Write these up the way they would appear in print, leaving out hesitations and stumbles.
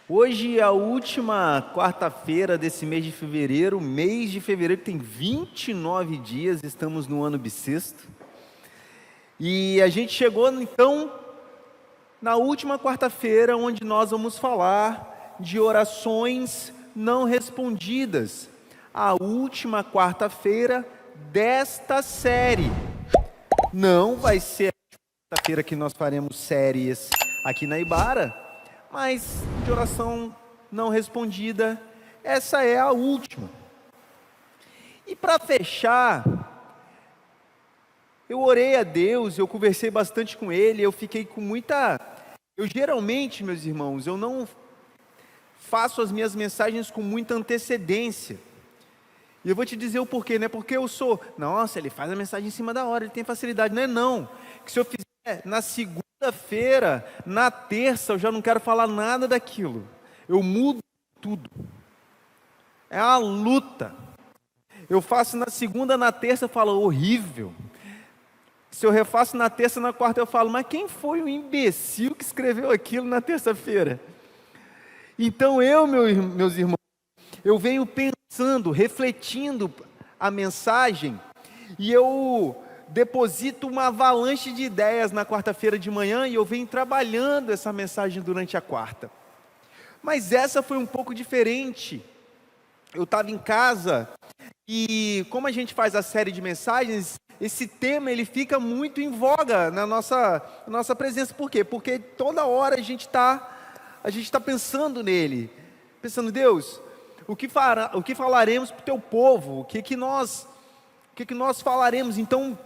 Hoje é a última quarta-feira desse mês de fevereiro tem 29 dias, estamos no ano bissexto, e a gente chegou então na última quarta-feira, onde nós vamos falar de orações não respondidas, a última quarta-feira desta série. Não vai ser a quarta-feira que nós faremos séries aqui na Ibara, mas de oração não respondida, essa é a última. E para fechar, eu orei a Deus, eu conversei bastante com Ele, eu fiquei com muita... Eu geralmente, meus irmãos, eu não faço as minhas mensagens com muita antecedência. E eu vou te dizer o porquê, não é porque eu sou... Nossa, ele faz a mensagem em cima da hora, ele tem facilidade. Não é não, que se eu fizer na segunda-feira, na terça, eu já não quero falar nada daquilo. Eu mudo tudo. É uma luta. Eu faço na segunda, na terça, eu falo, horrível. Se eu refaço na terça, na quarta, eu falo, mas quem foi o imbecil que escreveu aquilo na terça-feira? Então meus irmãos, eu venho pensando, refletindo a mensagem, e eu deposito uma avalanche de ideias na quarta-feira de manhã, e eu venho trabalhando essa mensagem durante a quarta. Mas essa foi um pouco diferente. Eu estava em casa, e como a gente faz a série de mensagens, esse tema ele fica muito em voga na nossa presença. Por quê? Porque toda hora a gente tá pensando nele, pensando, Deus, o que falaremos para o teu povo? O que nós falaremos? Então,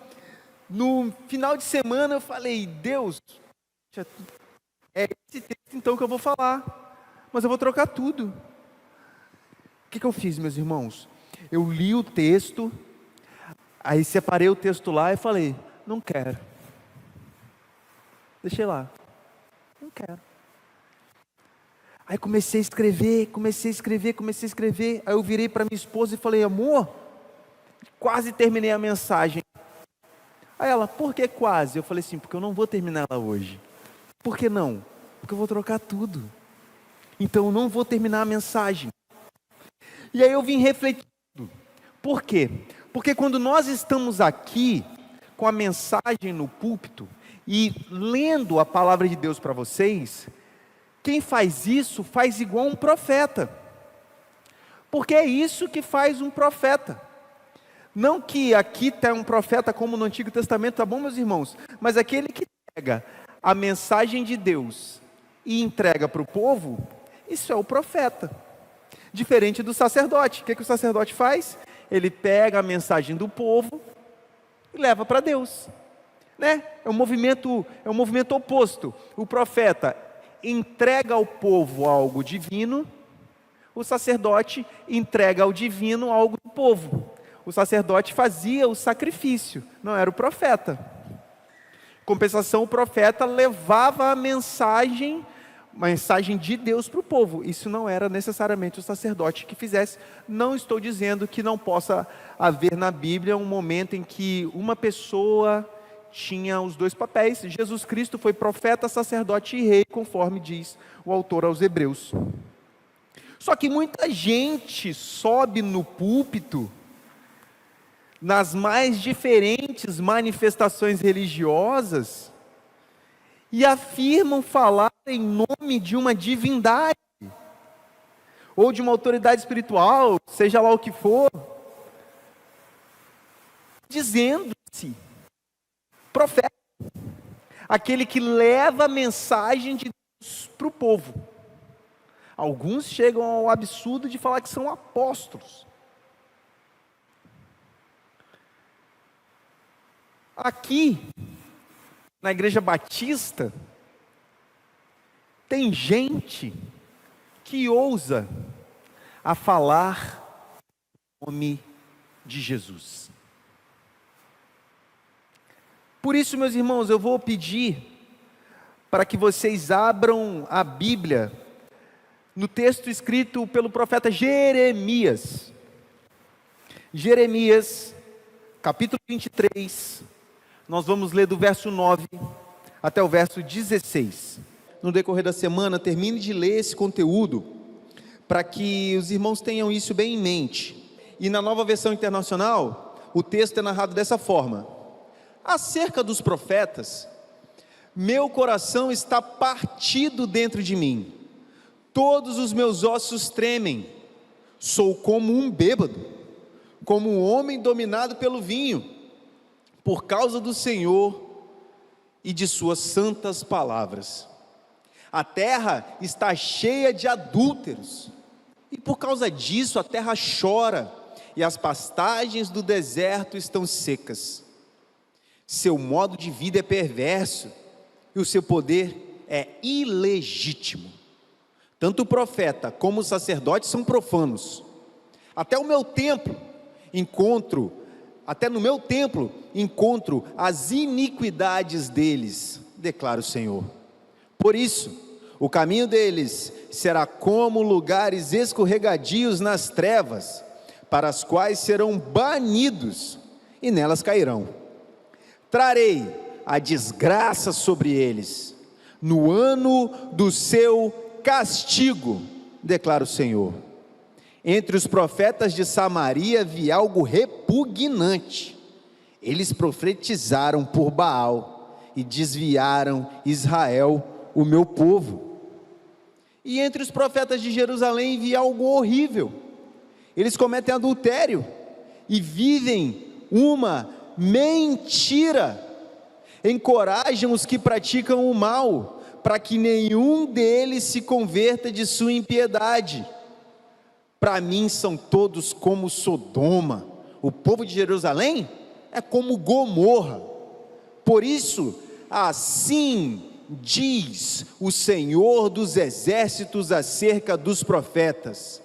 no final de semana eu falei, Deus, é esse texto então que eu vou falar, mas eu vou trocar tudo. O que eu fiz, meus irmãos? Eu li o texto, aí separei o texto lá e falei, não quero. Deixei lá, não quero. Aí comecei a escrever, aí eu virei para minha esposa e falei, amor, quase terminei a mensagem. Aí ela, por que quase? Eu falei assim, porque eu não vou terminar ela hoje. Por que não? Porque eu vou trocar tudo. Então eu não vou terminar a mensagem. E aí eu vim refletindo. Por quê? Porque quando nós estamos aqui, com a mensagem no púlpito, e lendo a palavra de Deus para vocês, quem faz isso, faz igual um profeta. Porque é isso que faz um profeta. Não que aqui tem um profeta como no Antigo Testamento, tá bom, meus irmãos? Mas aquele que pega a mensagem de Deus e entrega para o povo, isso é o profeta. Diferente do sacerdote. O que o sacerdote faz? Ele pega a mensagem do povo e leva para Deus. Né? É um movimento oposto. O profeta entrega ao povo algo divino, o sacerdote entrega ao divino algo do povo. O sacerdote fazia o sacrifício, não era o profeta. Compensação, o profeta levava a mensagem de Deus para o povo. Isso não era necessariamente o sacerdote que fizesse. Não estou dizendo que não possa haver na Bíblia um momento em que uma pessoa tinha os dois papéis. Jesus Cristo foi profeta, sacerdote e rei, conforme diz o autor aos Hebreus. Só que muita gente sobe no púlpito, nas mais diferentes manifestações religiosas, e afirmam falar em nome de uma divindade, ou de uma autoridade espiritual, seja lá o que for, dizendo-se profeta, aquele que leva a mensagem de Deus para o povo. Alguns chegam ao absurdo de falar que são apóstolos. Aqui, na Igreja Batista, tem gente que ousa a falar o nome de Jesus. Por isso, meus irmãos, eu vou pedir para que vocês abram a Bíblia no texto escrito pelo profeta Jeremias. Jeremias, capítulo 23, nós vamos ler do verso 9 até o verso 16. no decorrer da semana, termine de ler esse conteúdo, para que os irmãos tenham isso bem em mente. E na Nova Versão Internacional, o texto é narrado dessa forma: acerca dos profetas, meu coração está partido dentro de mim, todos os meus ossos tremem, sou como um bêbado, como um homem dominado pelo vinho, por causa do Senhor e de suas santas palavras. A terra está cheia de adúlteros, e por causa disso a terra chora, e as pastagens do deserto estão secas. Seu modo de vida é perverso, e o seu poder é ilegítimo. Tanto o profeta como o sacerdote são profanos. Até no meu templo encontro as iniquidades deles, declara o Senhor. Por isso, o caminho deles será como lugares escorregadios nas trevas, para as quais serão banidos e nelas cairão. Trarei a desgraça sobre eles, no ano do seu castigo, declara o Senhor. Entre os profetas de Samaria vi algo repugnante. Eles profetizaram por Baal e desviaram Israel, o meu povo. E entre os profetas de Jerusalém vi algo horrível. Eles cometem adultério e vivem uma mentira. Encorajam os que praticam o mal, para que nenhum deles se converta de sua impiedade. Para mim são todos como Sodoma, o povo de Jerusalém é como Gomorra. Por isso, assim diz o Senhor dos exércitos acerca dos profetas: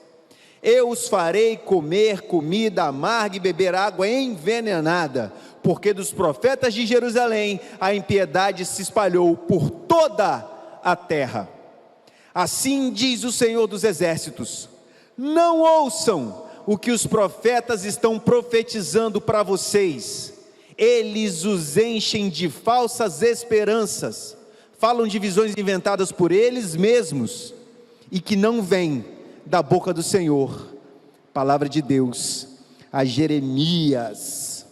eu os farei comer comida amarga e beber água envenenada, porque dos profetas de Jerusalém a impiedade se espalhou por toda a terra. Assim diz o Senhor dos exércitos: não ouçam o que os profetas estão profetizando para vocês. Eles os enchem de falsas esperanças, falam de visões inventadas por eles mesmos e que não vêm da boca do Senhor. Palavra de Deus a Jeremias.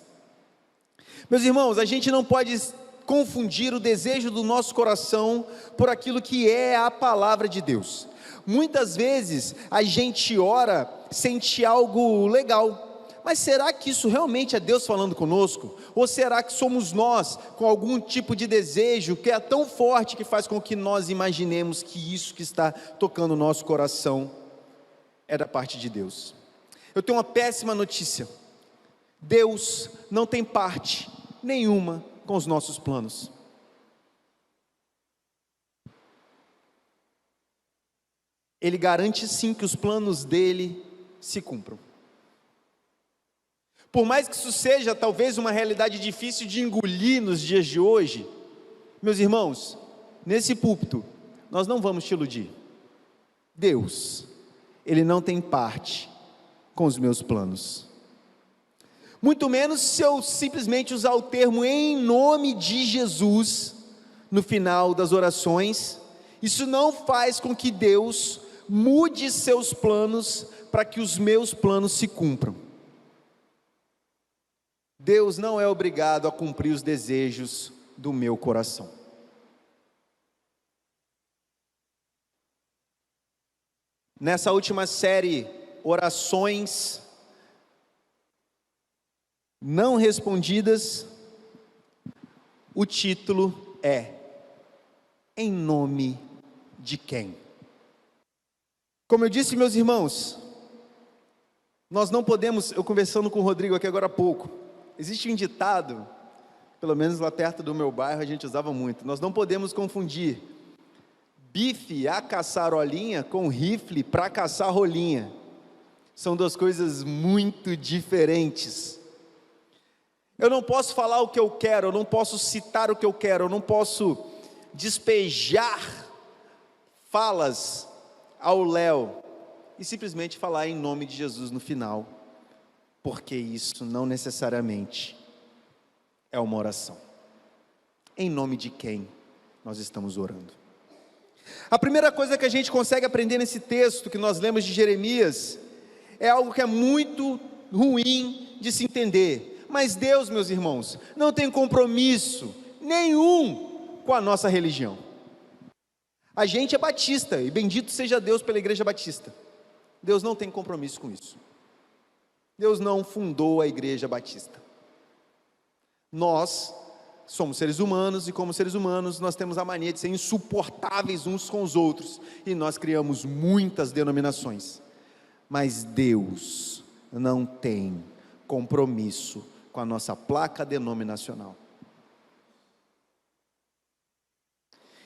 Meus irmãos, a gente não pode confundir o desejo do nosso coração por aquilo que é a palavra de Deus. Muitas vezes a gente ora, sente algo legal, mas será que isso realmente é Deus falando conosco? Ou será que somos nós com algum tipo de desejo que é tão forte que faz com que nós imaginemos que isso que está tocando o nosso coração é da parte de Deus? Eu tenho uma péssima notícia: Deus não tem parte nenhuma com os nossos planos. Ele garante sim que os planos dele se cumpram. Por mais que isso seja talvez uma realidade difícil de engolir nos dias de hoje, meus irmãos, nesse púlpito, nós não vamos te iludir. Deus, Ele não tem parte com os meus planos. Muito menos se eu simplesmente usar o termo em nome de Jesus no final das orações. Isso não faz com que Deus mude seus planos para que os meus planos se cumpram. Deus não é obrigado a cumprir os desejos do meu coração. Nessa última série, orações não respondidas, o título é: em nome de quem? Como eu disse, meus irmãos, nós não podemos, eu conversando com o Rodrigo aqui agora há pouco, existe um ditado, pelo menos lá perto do meu bairro a gente usava muito: nós não podemos confundir bife a caçarolinha com rifle para caçar rolinha. São duas coisas muito diferentes. Eu não posso falar o que eu quero, eu não posso citar o que eu quero, eu não posso despejar falas ao léu e simplesmente falar em nome de Jesus no final, porque isso não necessariamente é uma oração. Em nome de quem nós estamos orando? A primeira coisa que a gente consegue aprender nesse texto que nós lemos de Jeremias, é algo que é muito ruim de se entender. Mas Deus, meus irmãos, não tem compromisso nenhum com a nossa religião. A gente é batista, e bendito seja Deus pela Igreja Batista. Deus não tem compromisso com isso. Deus não fundou a Igreja Batista. Nós somos seres humanos, e como seres humanos nós temos a mania de ser insuportáveis uns com os outros, e nós criamos muitas denominações. Mas Deus não tem compromisso com a nossa placa denominacional.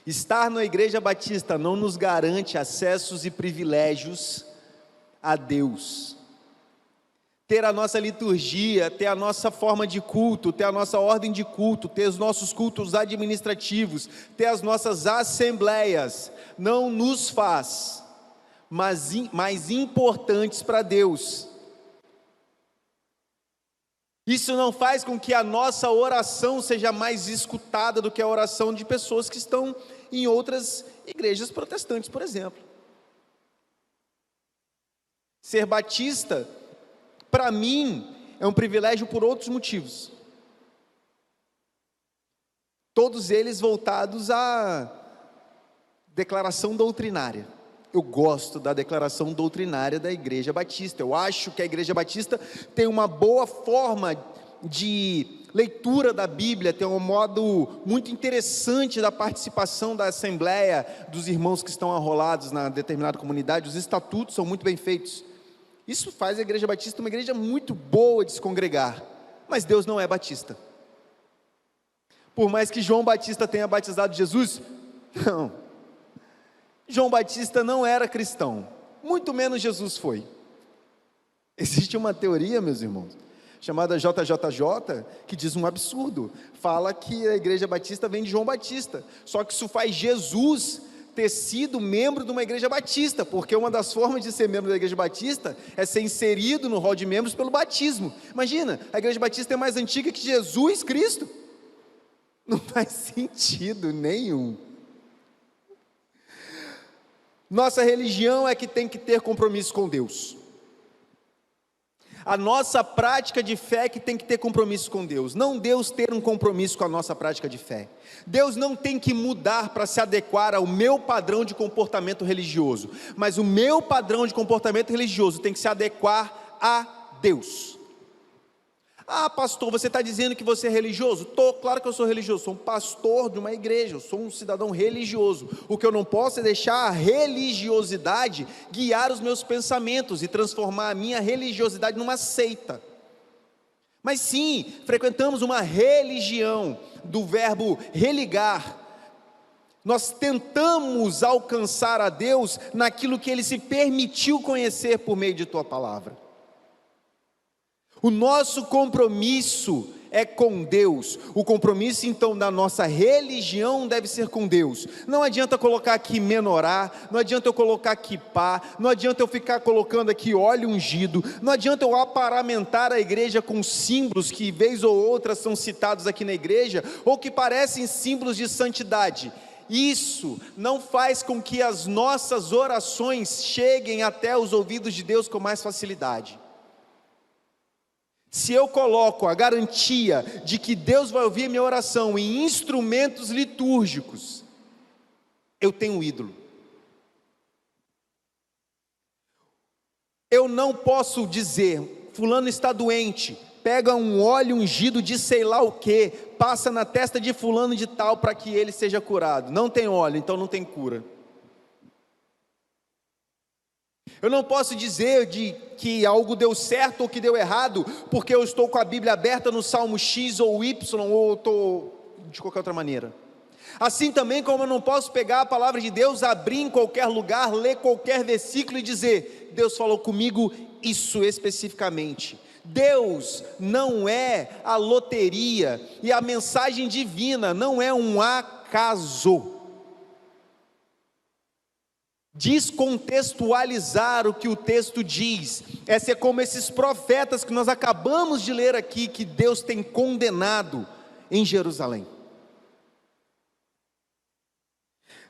Estar na Igreja Batista não nos garante acessos e privilégios a Deus. Ter a nossa liturgia, ter a nossa forma de culto, ter a nossa ordem de culto, ter os nossos cultos administrativos, ter as nossas assembleias, não nos faz mais importantes para Deus. Isso não faz com que a nossa oração seja mais escutada do que a oração de pessoas que estão em outras igrejas protestantes, por exemplo. Ser batista, para mim, é um privilégio por outros motivos. Todos eles voltados à declaração doutrinária. Eu gosto da declaração doutrinária da Igreja Batista. Eu acho que a Igreja Batista tem uma boa forma de leitura da Bíblia, tem um modo muito interessante da participação da assembleia, dos irmãos que estão arrolados na determinada comunidade. Os estatutos são muito bem feitos. Isso faz a Igreja Batista uma igreja muito boa de se congregar. Mas Deus não é batista. Por mais que João Batista tenha batizado Jesus, não. João Batista não era cristão, muito menos Jesus foi. Existe uma teoria, meus irmãos, chamada JJJ, que diz um absurdo. Fala que a Igreja Batista vem de João Batista, só que isso faz Jesus ter sido membro de uma Igreja Batista, porque uma das formas de ser membro da Igreja Batista é ser inserido no rol de membros pelo batismo. Imagina, a Igreja Batista é mais antiga que Jesus Cristo. Não faz sentido nenhum. Nossa religião é que tem que ter compromisso com Deus. A nossa prática de fé é que tem que ter compromisso com Deus. Não Deus ter um compromisso com a nossa prática de fé. Deus não tem que mudar para se adequar ao meu padrão de comportamento religioso. Mas o meu padrão de comportamento religioso tem que se adequar a Deus. Ah, pastor, você está dizendo que você é religioso? Claro que eu sou religioso, sou um pastor de uma igreja, eu sou um cidadão religioso. O que eu não posso é deixar a religiosidade guiar os meus pensamentos e transformar a minha religiosidade numa seita. Mas sim, frequentamos uma religião, do verbo religar. Nós tentamos alcançar a Deus naquilo que Ele se permitiu conhecer por meio de Tua palavra. O nosso compromisso é com Deus. O compromisso então da nossa religião deve ser com Deus. Não adianta colocar aqui menorá, não adianta eu colocar aqui pá, não adianta eu ficar colocando aqui óleo ungido, não adianta eu aparamentar a igreja com símbolos que vez ou outra são citados aqui na igreja, ou que parecem símbolos de santidade. Isso não faz com que as nossas orações cheguem até os ouvidos de Deus com mais facilidade. Se eu coloco a garantia de que Deus vai ouvir minha oração em instrumentos litúrgicos, eu tenho um ídolo. Eu não posso dizer, fulano está doente, pega um óleo ungido de sei lá o que, passa na testa de fulano de tal para que ele seja curado. Não tem óleo, então não tem cura. Eu não posso dizer que algo deu certo ou que deu errado, porque eu estou com a Bíblia aberta no Salmo X ou Y, ou estou de qualquer outra maneira. Assim também como eu não posso pegar a palavra de Deus, abrir em qualquer lugar, ler qualquer versículo e dizer, Deus falou comigo isso especificamente. Deus não é a loteria, e a mensagem divina não é um acaso. Descontextualizar o que o texto diz é ser como esses profetas que nós acabamos de ler aqui, que Deus tem condenado em Jerusalém.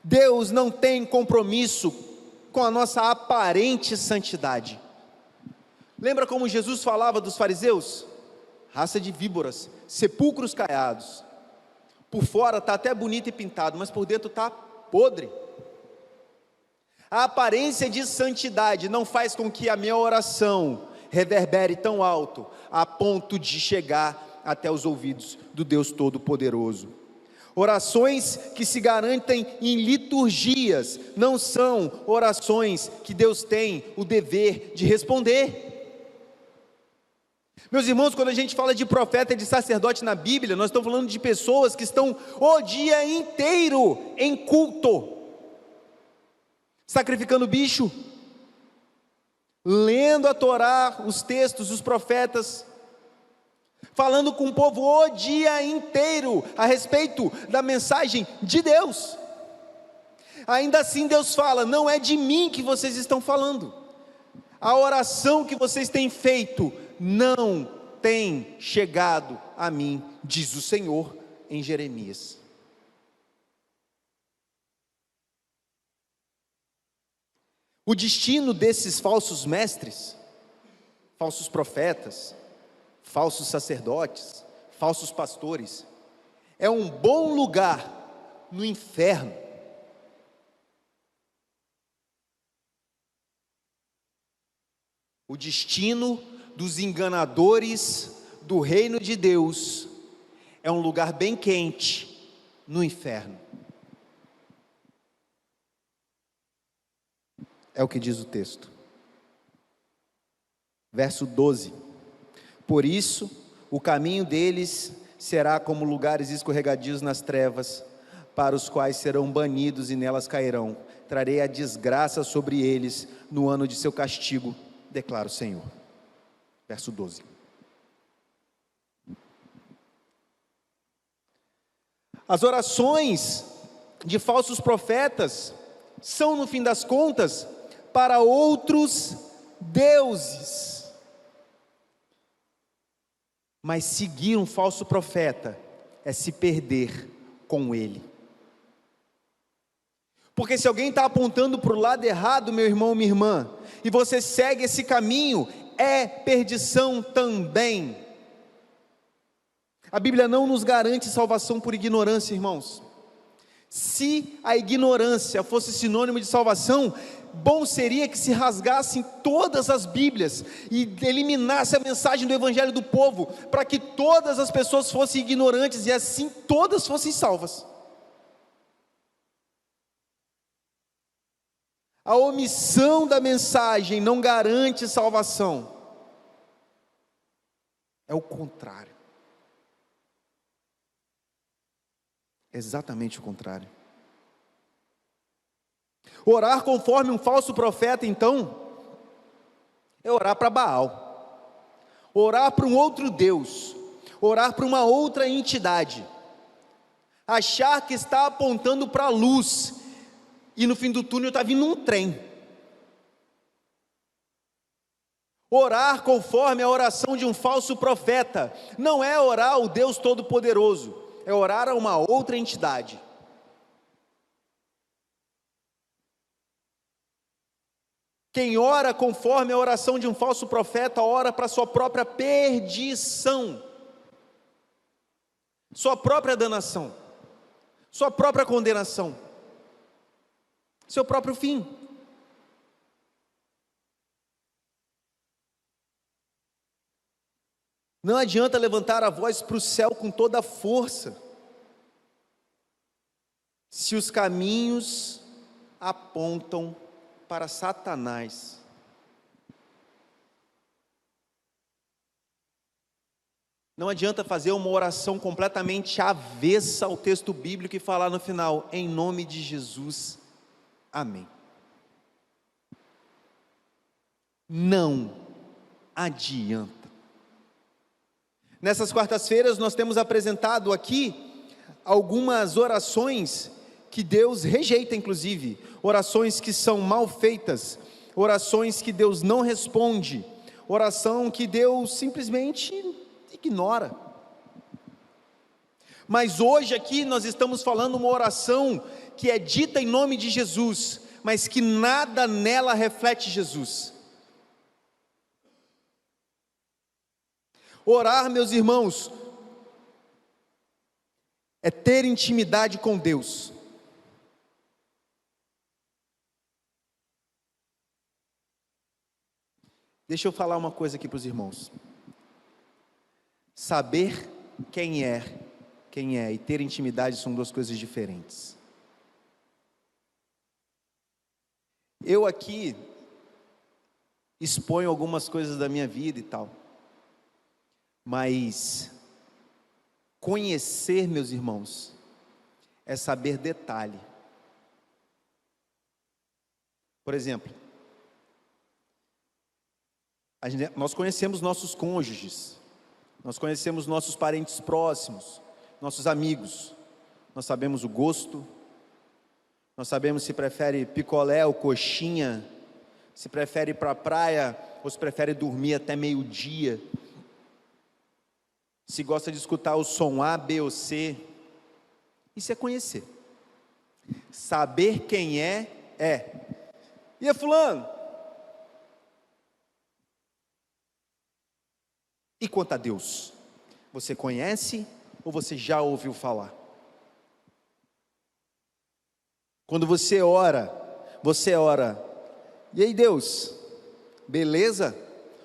Deus não tem compromisso com a nossa aparente santidade. Lembra como Jesus falava dos fariseus? Raça de víboras, sepulcros caiados. Por fora está até bonito e pintado, mas por dentro está podre. A aparência de santidade não faz com que a minha oração reverbere tão alto, a ponto de chegar até os ouvidos do Deus Todo-Poderoso. Orações que se garantem em liturgias, não são orações que Deus tem o dever de responder. Meus irmãos, quando a gente fala de profeta e de sacerdote na Bíblia, nós estamos falando de pessoas que estão o dia inteiro em culto, sacrificando bicho, lendo a Torá, os textos, os profetas, falando com o povo o dia inteiro a respeito da mensagem de Deus. Ainda assim Deus fala: não é de mim que vocês estão falando, a oração que vocês têm feito não tem chegado a mim, diz o Senhor em Jeremias. O destino desses falsos mestres, falsos profetas, falsos sacerdotes, falsos pastores, é um bom lugar no inferno. O destino dos enganadores do reino de Deus é um lugar bem quente no inferno. É o que diz o texto. Verso 12: por isso, o caminho deles será como lugares escorregadios nas trevas, para os quais serão banidos e nelas cairão. Trarei a desgraça sobre eles no ano de seu castigo, declara o Senhor. Verso 12. As orações de falsos profetas são, no fim das contas, para outros deuses. Mas seguir um falso profeta é se perder com ele. Porque se alguém está apontando para o lado errado, meu irmão, minha irmã, e você segue esse caminho, é perdição também. A Bíblia não nos garante salvação por ignorância, irmãos. Se a ignorância fosse sinônimo de salvação, bom seria que se rasgassem todas as Bíblias e eliminasse a mensagem do Evangelho do povo, para que todas as pessoas fossem ignorantes e assim todas fossem salvas. A omissão da mensagem não garante salvação. É o contrário. Exatamente o contrário. Orar conforme um falso profeta, então, é orar para Baal, orar para um outro Deus, orar para uma outra entidade, achar que está apontando para a luz, e no fim do túnel está vindo um trem. Orar conforme a oração de um falso profeta, não é orar ao Deus Todo-Poderoso, é orar a uma outra entidade. Quem ora conforme a oração de um falso profeta, ora para sua própria perdição, sua própria danação, sua própria condenação, seu próprio fim. Não adianta levantar a voz para o céu com toda a força, se os caminhos apontam para Satanás. Não adianta fazer uma oração completamente avessa ao texto bíblico e falar no final: em nome de Jesus, amém. Não adianta. Nessas quartas-feiras nós temos apresentado aqui algumas orações que Deus rejeita, inclusive, orações que são mal feitas, orações que Deus não responde, oração que Deus simplesmente ignora. Mas hoje aqui nós estamos falando uma oração que é dita em nome de Jesus, mas que nada nela reflete Jesus. Orar, meus irmãos, é ter intimidade com Deus. Deixa eu falar uma coisa aqui para os irmãos. Saber quem é e ter intimidade são duas coisas diferentes. Eu aqui exponho algumas coisas da minha vida e tal, mas conhecer, meus irmãos, é saber detalhe. Por exemplo, nós conhecemos nossos cônjuges, nós conhecemos nossos parentes próximos, nossos amigos, nós sabemos o gosto, nós sabemos se prefere picolé ou coxinha, se prefere ir para a praia ou se prefere dormir até meio-dia, se gosta de escutar o som A, B ou C. Isso é conhecer. Saber quem é. E é fulano? E quanto a Deus? Você conhece ou você já ouviu falar? Quando você ora, e aí Deus, beleza?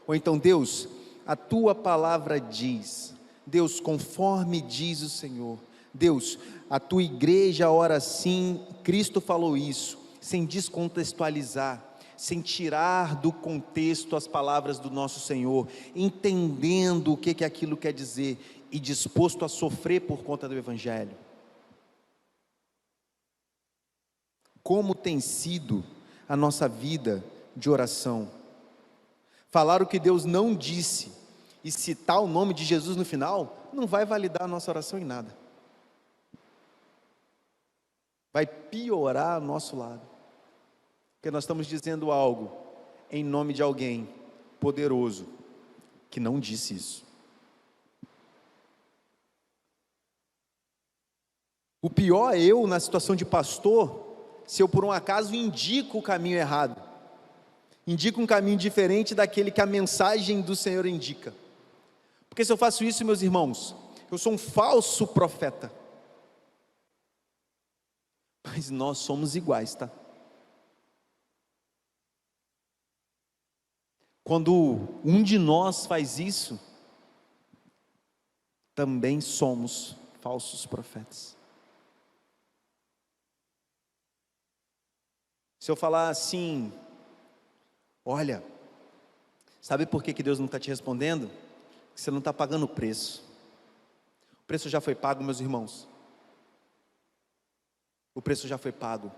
Ou então Deus, a tua palavra diz, Deus, conforme diz o Senhor, Deus, a tua igreja ora assim, Cristo falou isso, sem descontextualizar, sem tirar do contexto as palavras do nosso Senhor, entendendo o que aquilo quer dizer e disposto a sofrer por conta do Evangelho. Como tem sido a nossa vida de oração? Falar o que Deus não disse e citar o nome de Jesus no final, não vai validar a nossa oração em nada. Vai piorar ao nosso lado. Porque nós estamos dizendo algo em nome de alguém poderoso que não disse isso. O pior é eu, na situação de pastor, se eu por um acaso indico o caminho errado, indico um caminho diferente daquele que a mensagem do Senhor indica. Porque se eu faço isso, meus irmãos, eu sou um falso profeta. Mas nós somos iguais, tá? Quando um de nós faz isso, também somos falsos profetas. Se eu falar assim, olha, sabe por que Deus não está te respondendo? Porque você não está pagando o preço. O preço já foi pago, meus irmãos. O preço já foi pago.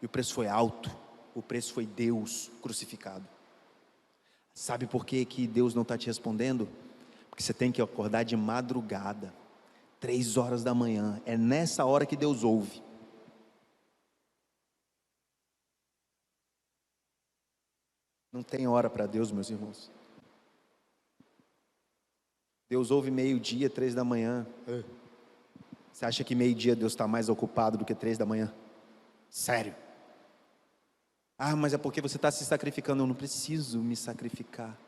E o preço foi alto. O preço foi Deus crucificado. Sabe por que Deus não está te respondendo? Porque você tem que acordar de madrugada, 3 horas da manhã. É nessa hora que Deus ouve. Não tem hora para Deus, meus irmãos. Deus ouve meio-dia, 3 da manhã. Você acha que meio-dia Deus está mais ocupado do que 3 da manhã? Sério? Ah, mas é porque você está se sacrificando. Eu não preciso me sacrificar.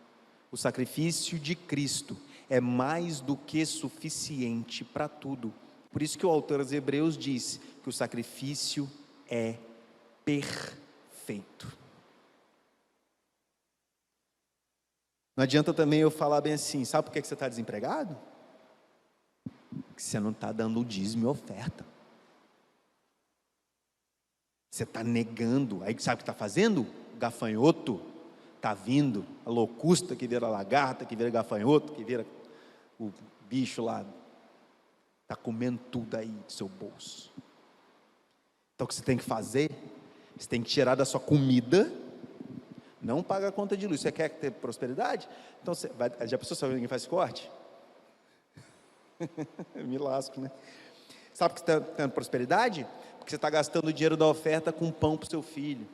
O sacrifício de Cristo é mais do que suficiente para tudo. Por isso que o autor aos Hebreus diz que o sacrifício é perfeito. Não adianta também eu falar bem assim, sabe por que você está desempregado? Porque você não está dando o dízimo e oferta. Você está negando, aí sabe o que está fazendo? O gafanhoto está vindo, a locusta que vira lagarta, que vira gafanhoto, que vira o bicho lá, está comendo tudo aí do seu bolso. Então o que você tem que fazer? Você tem que tirar da sua comida, não paga a conta de luz. Você quer ter prosperidade? Então você vai, já pensou se alguém faz corte? Me lasco, né? Sabe por que você está tendo prosperidade? Porque você está gastando o dinheiro da oferta com pão para o seu filho.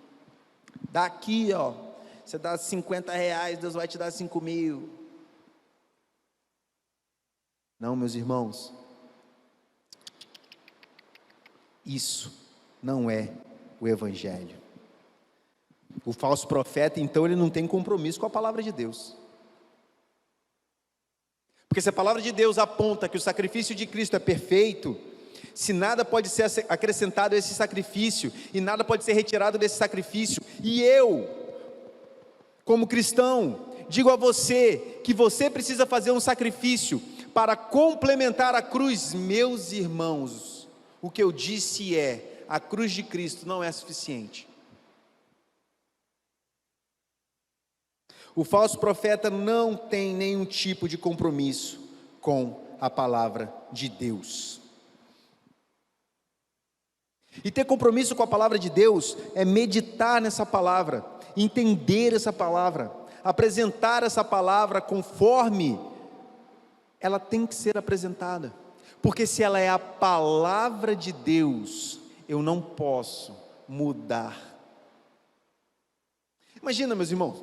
Daqui, ó, você dá R$50, Deus vai te dar 5.000. Não, meus irmãos, Isso não é o Evangelho. O falso profeta, então, ele não tem compromisso com a palavra de Deus. Porque se a palavra de Deus aponta que o sacrifício de Cristo é perfeito, se nada pode ser acrescentado a esse sacrifício, e nada pode ser retirado desse sacrifício, e eu, como cristão, digo a você, que você precisa fazer um sacrifício, para complementar a cruz, meus irmãos, o que eu disse é, a cruz de Cristo não é suficiente. O falso profeta não tem nenhum tipo de compromisso com a palavra de Deus. E ter compromisso com a palavra de Deus é meditar nessa palavra, entender essa palavra, apresentar essa palavra conforme ela tem que ser apresentada. Porque se ela é a palavra de Deus, eu não posso mudar. Imagina, meus irmãos,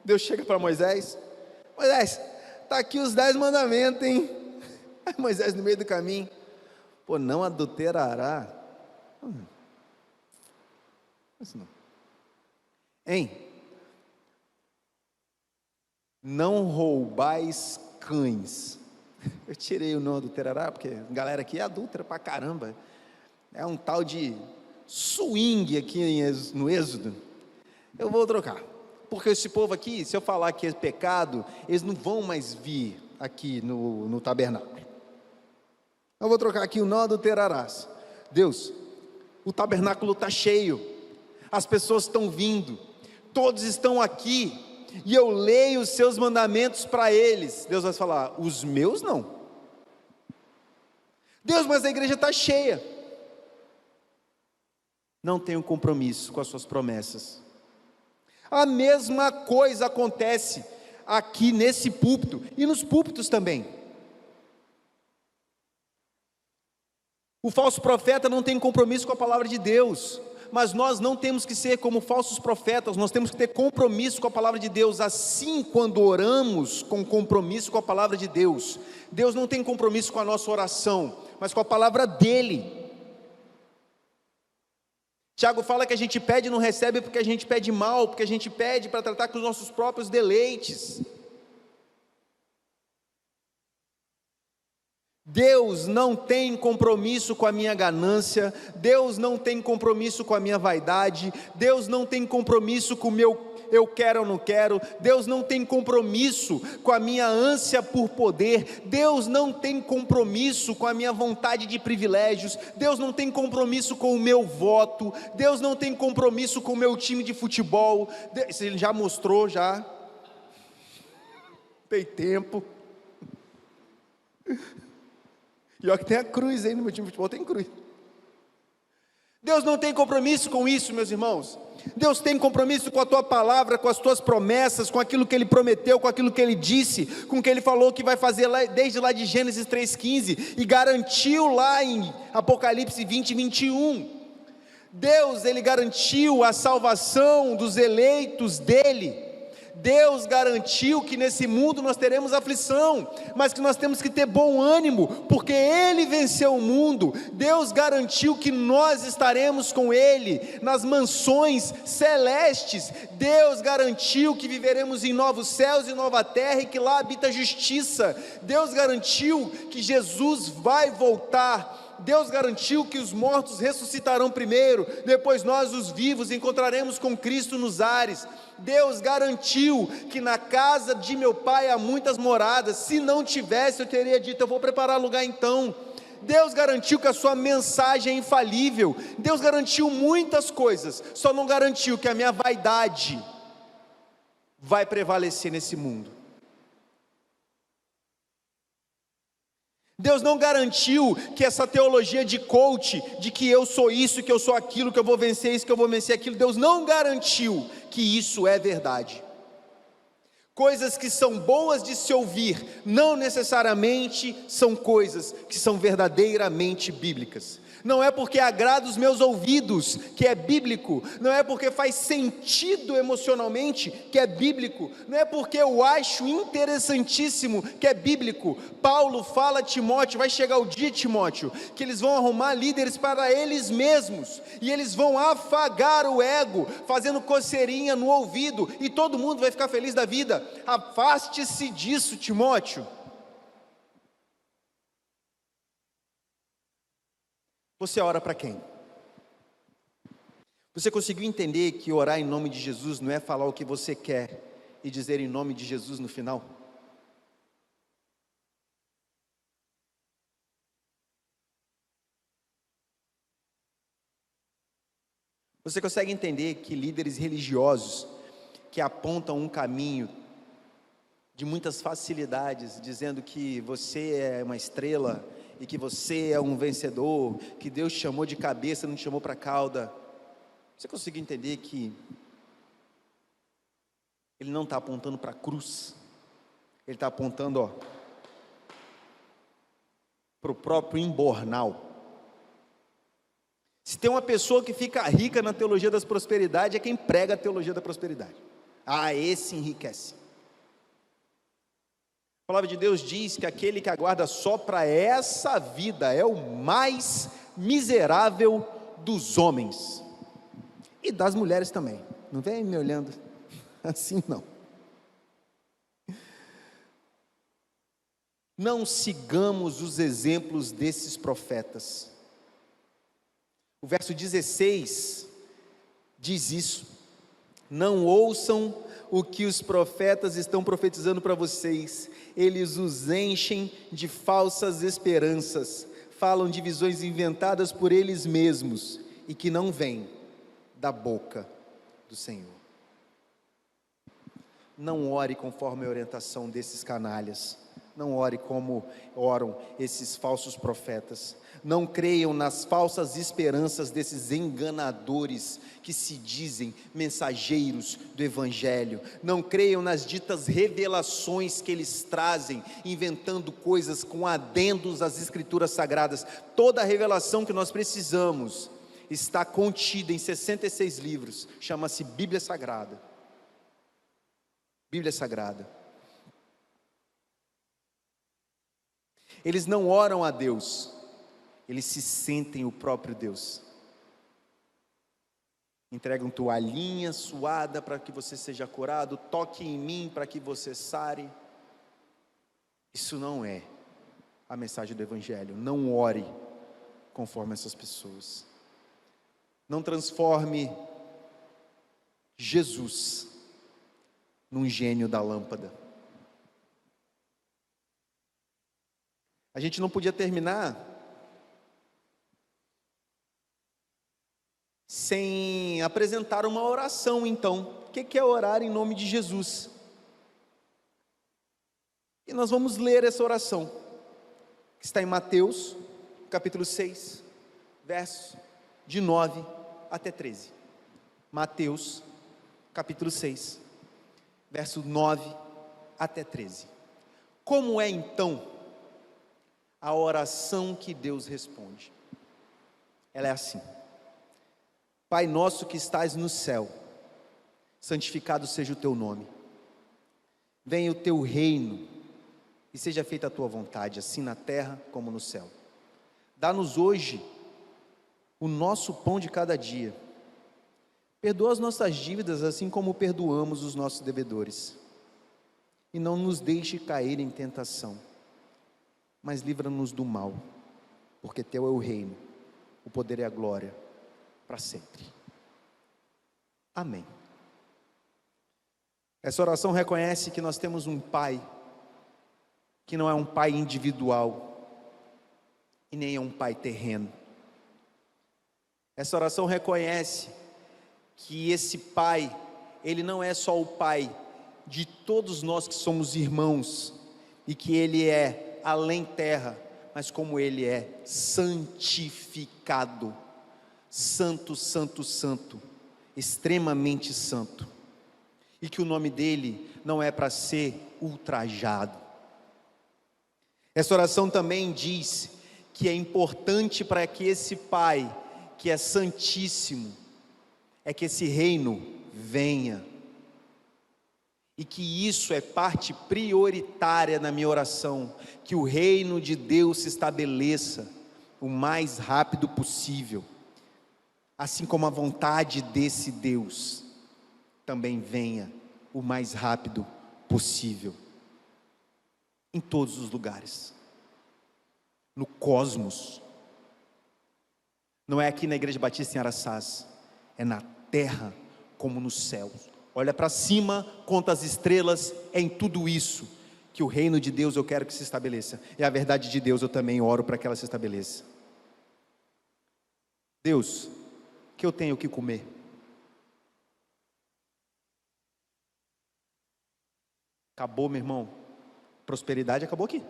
Deus chega para Moisés: Moisés, está aqui os 10 mandamentos, hein? Aí Moisés no meio do caminho: pô, não adulterará. Isso não. Hein? Não roubais cães. Eu tirei o não adulterará, porque a galera aqui é adúltera pra caramba. É um tal de swing aqui no Êxodo. Eu vou trocar. Porque esse povo aqui, se eu falar que é pecado, eles não vão mais vir aqui no tabernáculo. Eu vou trocar aqui o não adulterarás. Deus, o tabernáculo está cheio, as pessoas estão vindo, todos estão aqui, e eu leio os seus mandamentos para eles. Deus vai falar: os meus não. Deus, mas a igreja está cheia. Não tenho compromisso com as suas promessas. A mesma coisa acontece aqui nesse púlpito e nos púlpitos também. O falso profeta não tem compromisso com a palavra de Deus, mas nós não temos que ser como falsos profetas, nós temos que ter compromisso com a palavra de Deus. Assim, quando oramos com compromisso com a palavra de Deus, Deus não tem compromisso com a nossa oração, mas com a palavra dEle. Tiago fala que a gente pede e não recebe porque a gente pede mal, porque a gente pede para tratar com os nossos próprios deleites. Deus não tem compromisso com a minha ganância, Deus não tem compromisso com a minha vaidade, Deus não tem compromisso com o meu eu quero ou não quero, Deus não tem compromisso com a minha ânsia por poder, Deus não tem compromisso com a minha vontade de privilégios, Deus não tem compromisso com o meu voto, Deus não tem compromisso com o meu time de futebol. Ele já mostrou, já tem tempo. E olha que tem a cruz aí no meu time de futebol, tem cruz. Deus não tem compromisso com isso, meus irmãos. Deus tem compromisso com a tua palavra, com as tuas promessas, com aquilo que Ele prometeu, com aquilo que Ele disse, com o que Ele falou que vai fazer lá, desde lá de Gênesis 3,15, e garantiu lá em Apocalipse 20, 21. Deus, Ele garantiu a salvação dos eleitos dEle. Deus garantiu que nesse mundo nós teremos aflição, mas que nós temos que ter bom ânimo, porque Ele venceu o mundo. Deus garantiu que nós estaremos com Ele nas mansões celestes. Deus garantiu que viveremos em novos céus e nova terra, e que lá habita a justiça. Deus garantiu que Jesus vai voltar. Deus garantiu que os mortos ressuscitarão primeiro, depois nós, os vivos, encontraremos com Cristo nos ares. Deus garantiu que na casa de meu Pai há muitas moradas. Se não tivesse, eu teria dito: eu vou preparar lugar então. Deus garantiu que a sua mensagem é infalível. Deus garantiu muitas coisas, só não garantiu que a minha vaidade vai prevalecer nesse mundo. Deus não garantiu que essa teologia de coach, de que eu sou isso, que eu sou aquilo, que eu vou vencer isso, que eu vou vencer aquilo, Deus não garantiu que isso é verdade. Coisas que são boas de se ouvir, não necessariamente são coisas que são verdadeiramente bíblicas. Não é porque agrada os meus ouvidos que é bíblico, não é porque faz sentido emocionalmente que é bíblico, não é porque eu acho interessantíssimo que é bíblico. Paulo fala a Timóteo, vai chegar o dia, Timóteo, que eles vão arrumar líderes para eles mesmos, e eles vão afagar o ego, fazendo coceirinha no ouvido, e todo mundo vai ficar feliz da vida. Afaste-se disso, Timóteo. Você ora para quem? Você conseguiu entender que orar em nome de Jesus não é falar o que você quer e dizer em nome de Jesus no final? Você consegue entender que líderes religiosos que apontam um caminho de muitas facilidades, dizendo que você é uma estrela e que você é um vencedor, que Deus te chamou de cabeça, não te chamou para cauda, você conseguiu entender que Ele não está apontando para a cruz, Ele está apontando para o próprio embornal. Se tem uma pessoa que fica rica na teologia das prosperidades, é quem prega a teologia da prosperidade. Esse enriquece. A palavra de Deus diz que aquele que aguarda só para essa vida é o mais miserável dos homens e das mulheres também. Não vem me olhando assim, não. Não sigamos os exemplos desses profetas. O verso 16 diz isso: não ouçam o que os profetas estão profetizando para vocês, eles os enchem de falsas esperanças, falam de visões inventadas por eles mesmos e que não vêm da boca do Senhor. Não ore conforme a orientação desses canalhas, não ore como oram esses falsos profetas, não creiam nas falsas esperanças desses enganadores que se dizem mensageiros do Evangelho, não creiam nas ditas revelações que eles trazem, inventando coisas com adendos às Escrituras Sagradas. Toda a revelação que nós precisamos está contida em 66 livros, chama-se Bíblia Sagrada. Bíblia Sagrada. Eles não oram a Deus, eles se sentem o próprio Deus. Entregam toalhinha suada para que você seja curado, toque em mim para que você sare. Isso não é a mensagem do Evangelho. Não ore conforme essas pessoas. Não transforme Jesus num gênio da lâmpada. A gente não podia terminar sem apresentar uma oração, então. O que é orar em nome de Jesus? E nós vamos ler essa oração, que está em Mateus, capítulo 6, versos de 9 até 13. Mateus, capítulo 6, verso 9 até 13. Como é então a oração que Deus responde? Ela é assim: Pai nosso que estás no céu, santificado seja o teu nome, venha o teu reino, e seja feita a tua vontade, assim na terra como no céu. Dá-nos hoje o nosso pão de cada dia, perdoa as nossas dívidas, assim como perdoamos os nossos devedores, e não nos deixe cair em tentação, mas livra-nos do mal, porque teu é o reino, o poder e a glória, para sempre. Amém. Essa oração reconhece que nós temos um Pai, que não é um Pai individual, e nem é um Pai terreno. Essa oração reconhece que esse Pai, Ele não é só o Pai de todos nós que somos irmãos, e que Ele é além terra, mas como Ele é santificado, santo, santo, santo, extremamente santo, e que o nome dEle não é para ser ultrajado. Essa oração também diz que é importante para que esse Pai, que é santíssimo, é que esse reino venha. E que isso é parte prioritária na minha oração, que o reino de Deus se estabeleça o mais rápido possível, assim como a vontade desse Deus também venha o mais rápido possível, em todos os lugares, no cosmos. Não é aqui na Igreja Batista em Araçás, é na terra como nos céus. Olha para cima, conta as estrelas, é em tudo isso que o reino de Deus eu quero que se estabeleça. E a verdade de Deus eu também oro para que ela se estabeleça. Deus, que eu tenho que comer. Acabou, meu irmão. Prosperidade acabou aqui.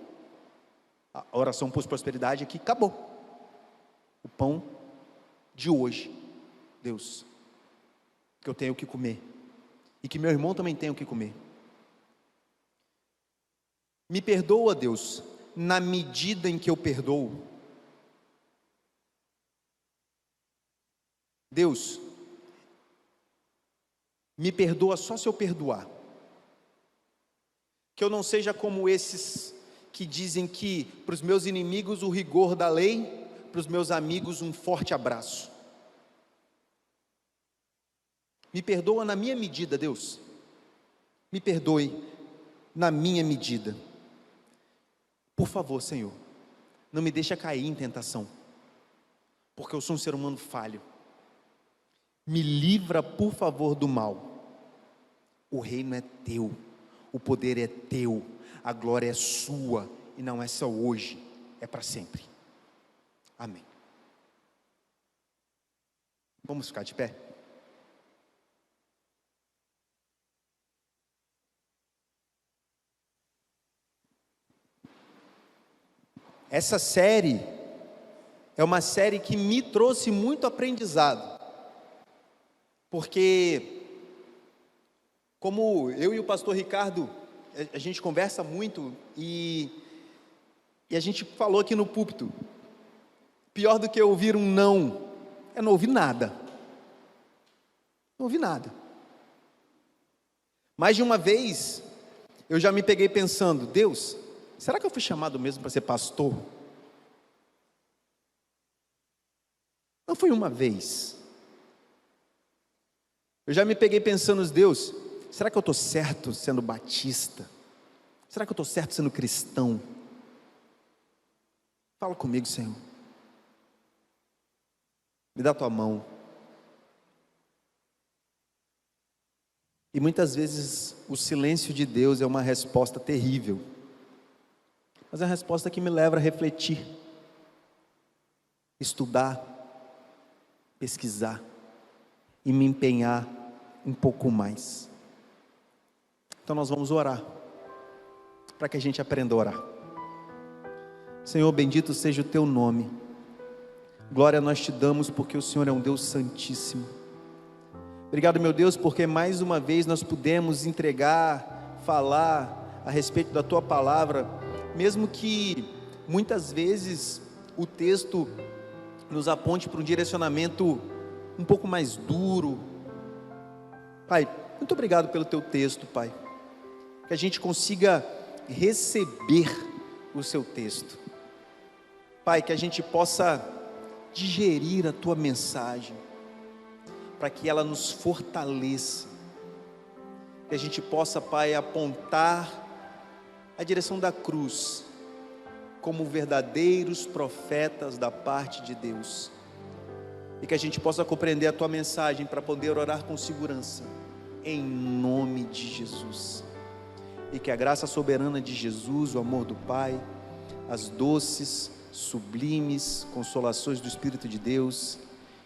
A oração por prosperidade aqui acabou. O pão de hoje, Deus, que eu tenho que comer. E que meu irmão também tenha o que comer. Me perdoa, Deus, na medida em que eu perdoo. Deus, me perdoa só se eu perdoar. Que eu não seja como esses que dizem que para os meus inimigos o rigor da lei, para os meus amigos um forte abraço. Me perdoa na minha medida, Deus. Me perdoe na minha medida. Por favor, Senhor, não me deixa cair em tentação, porque eu sou um ser humano falho. Me livra, por favor, do mal. O reino é teu, o poder é teu, a glória é sua, e não é só hoje, é para sempre. Amém. Vamos ficar de pé? Essa série é uma série que me trouxe muito aprendizado, porque como eu e o pastor Ricardo, a gente conversa muito e a gente falou aqui no púlpito, pior do que ouvir um não, é não ouvir nada. Não ouvi nada. Mais de uma vez, eu já me peguei pensando, Deus, será que eu fui chamado mesmo para ser pastor? Não foi uma vez. Eu já me peguei pensando, Deus, será que eu estou certo sendo batista? Será que eu estou certo sendo cristão? Fala comigo, Senhor. Me dá a tua mão. E muitas vezes o silêncio de Deus é uma resposta terrível, mas é uma resposta que me leva a refletir, estudar, pesquisar e me empenhar um pouco mais. Então nós vamos orar, para que a gente aprenda a orar. Senhor, bendito seja o teu nome. Glória nós te damos porque o Senhor é um Deus santíssimo. Obrigado, meu Deus, porque mais uma vez nós pudemos entregar, falar a respeito da tua palavra, mesmo que muitas vezes o texto nos aponte para um direcionamento um pouco mais duro. Pai, muito obrigado pelo teu texto, Pai, que a gente consiga receber o seu texto, Pai, que a gente possa digerir a tua mensagem, para que ela nos fortaleça, que a gente possa, Pai, apontar a direção da cruz, como verdadeiros profetas da parte de Deus, e que a gente possa compreender a tua mensagem, para poder orar com segurança, em nome de Jesus, e que a graça soberana de Jesus, o amor do Pai, as doces, sublimes consolações do Espírito de Deus,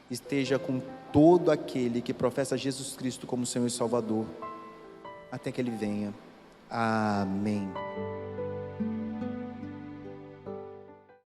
esteja com todo aquele que professa Jesus Cristo como Senhor e Salvador, até que Ele venha. Amém.